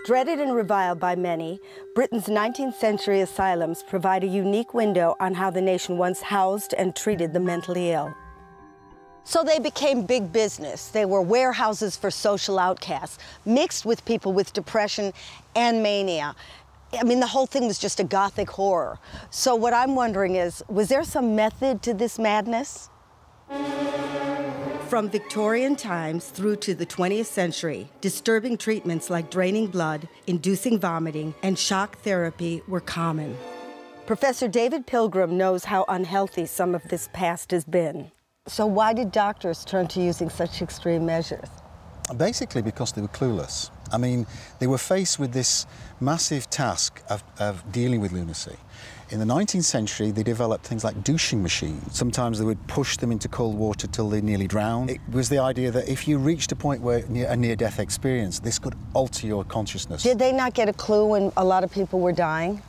Dreaded and reviled by many, Britain's 19th century asylums provide a unique window on how the nation once housed and treated the mentally ill. So they became big business. They were warehouses for social outcasts, mixed with people with depression and mania. I mean, the whole thing was just a Gothic horror. So what I'm wondering is, was there some method to this madness? From Victorian times through to the 20th century, disturbing treatments like draining blood, inducing vomiting, and shock therapy were common. Professor David Pilgrim knows how unhealthy some of this past has been. So why did doctors turn to using such extreme measures? Basically because they were clueless. I mean, they were faced with this massive task of dealing with lunacy. In the 19th century, they developed things like douching machines. Sometimes they would push them into cold water till they nearly drowned. It was the idea that if you reached a point where a near-death experience, this could alter your consciousness. Did they not get a clue when a lot of people were dying?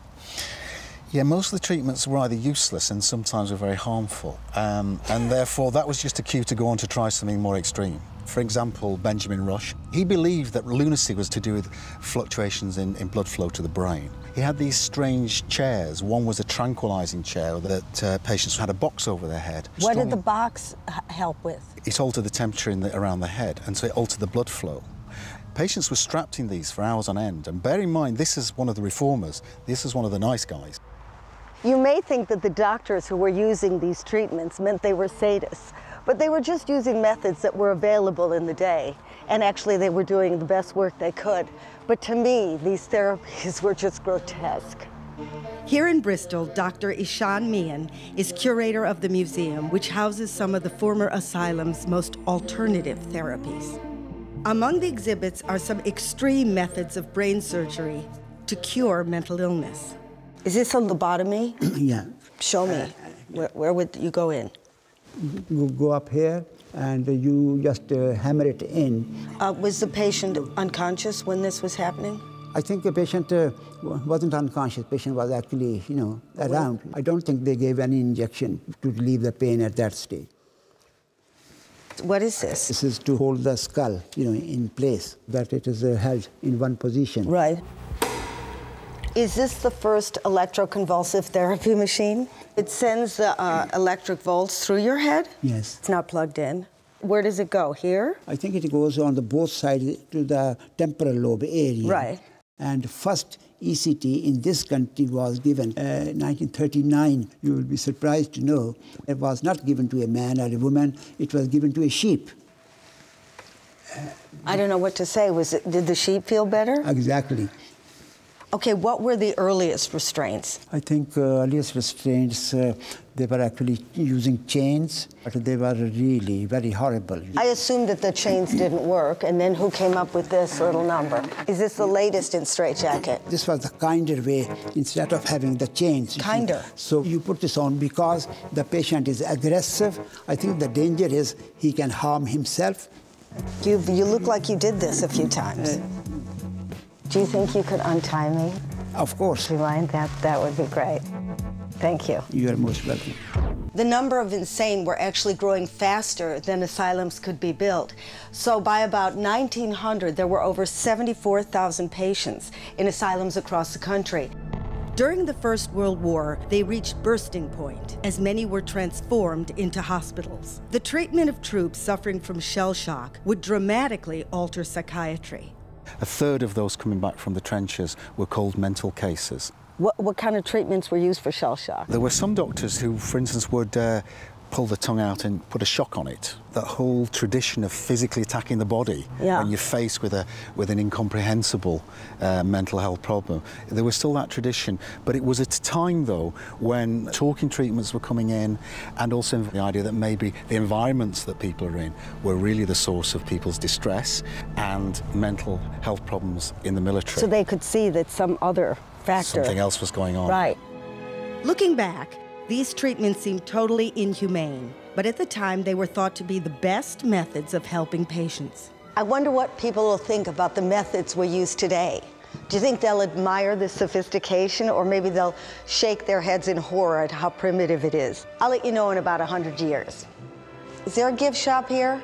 Yeah, most of the treatments were either useless and sometimes were very harmful. And therefore, that was just a cue to go on to try something more extreme. For example, Benjamin Rush, he believed that lunacy was to do with fluctuations in blood flow to the brain. He had these strange chairs. One was a tranquilizing chair that patients had a box over their head. What did the box help with? It altered the temperature around the head, and so it altered the blood flow. Patients were strapped in these for hours on end. And bear in mind, this is one of the reformers. This is one of the nice guys. You may think that the doctors who were using these treatments meant they were sadists, but they were just using methods that were available in the day. And actually, they were doing the best work they could. But to me, these therapies were just grotesque. Here in Bristol, Dr. Ishan Mian is curator of the museum, which houses some of the former asylum's most alternative therapies. Among the exhibits are some extreme methods of brain surgery to cure mental illness. Is this a lobotomy? Yeah. Show me. Where would you go in? You go up here and you just hammer it in. Was the patient unconscious when this was happening? I think the patient wasn't unconscious. The patient was actually, around. I don't think they gave any injection to relieve the pain at that stage. What is this? This is to hold the skull, in place, that it is held in one position. Right. Is this the first electroconvulsive therapy machine? It sends the electric volts through your head? Yes. It's not plugged in. Where does it go? Here? I think it goes on the both sides to the temporal lobe area. Right. And first ECT in this country was given 1939. You will be surprised to know it was not given to a man or a woman. It was given to a sheep. I don't know what to say. Did the sheep feel better? Exactly. Okay, what were the earliest restraints? I think earliest restraints, they were actually using chains, but they were really very horrible. I assumed that the chains didn't work, and then who came up with this little number? Is this the latest in straitjacket? This was the kinder way, instead of having the chains. Kinder? So you put this on because the patient is aggressive. I think the danger is he can harm himself. You look like you did this a few times. Do you think you could untie me? Of course. Do you mind? That would be great. Thank you. You are most welcome. The number of insane were actually growing faster than asylums could be built. So by about 1900, there were over 74,000 patients in asylums across the country. During the First World War, they reached bursting point, as many were transformed into hospitals. The treatment of troops suffering from shell shock would dramatically alter psychiatry. A third of those coming back from the trenches were called mental cases. What kind of treatments were used for shell shock? There were some doctors who, for instance, would pull the tongue out and put a shock on it. That whole tradition of physically attacking the body when you're faced with an incomprehensible mental health problem. There was still that tradition, but it was at a time, though, when talking treatments were coming in, and also the idea that maybe the environments that people are in were really the source of people's distress and mental health problems in the military. So they could see that some other factor. Something else was going on. Right. Looking back, these treatments seemed totally inhumane, but at the time they were thought to be the best methods of helping patients. I wonder what people will think about the methods we use today. Do you think they'll admire the sophistication, or maybe they'll shake their heads in horror at how primitive it is? I'll let you know in about 100 years. Is there a gift shop here?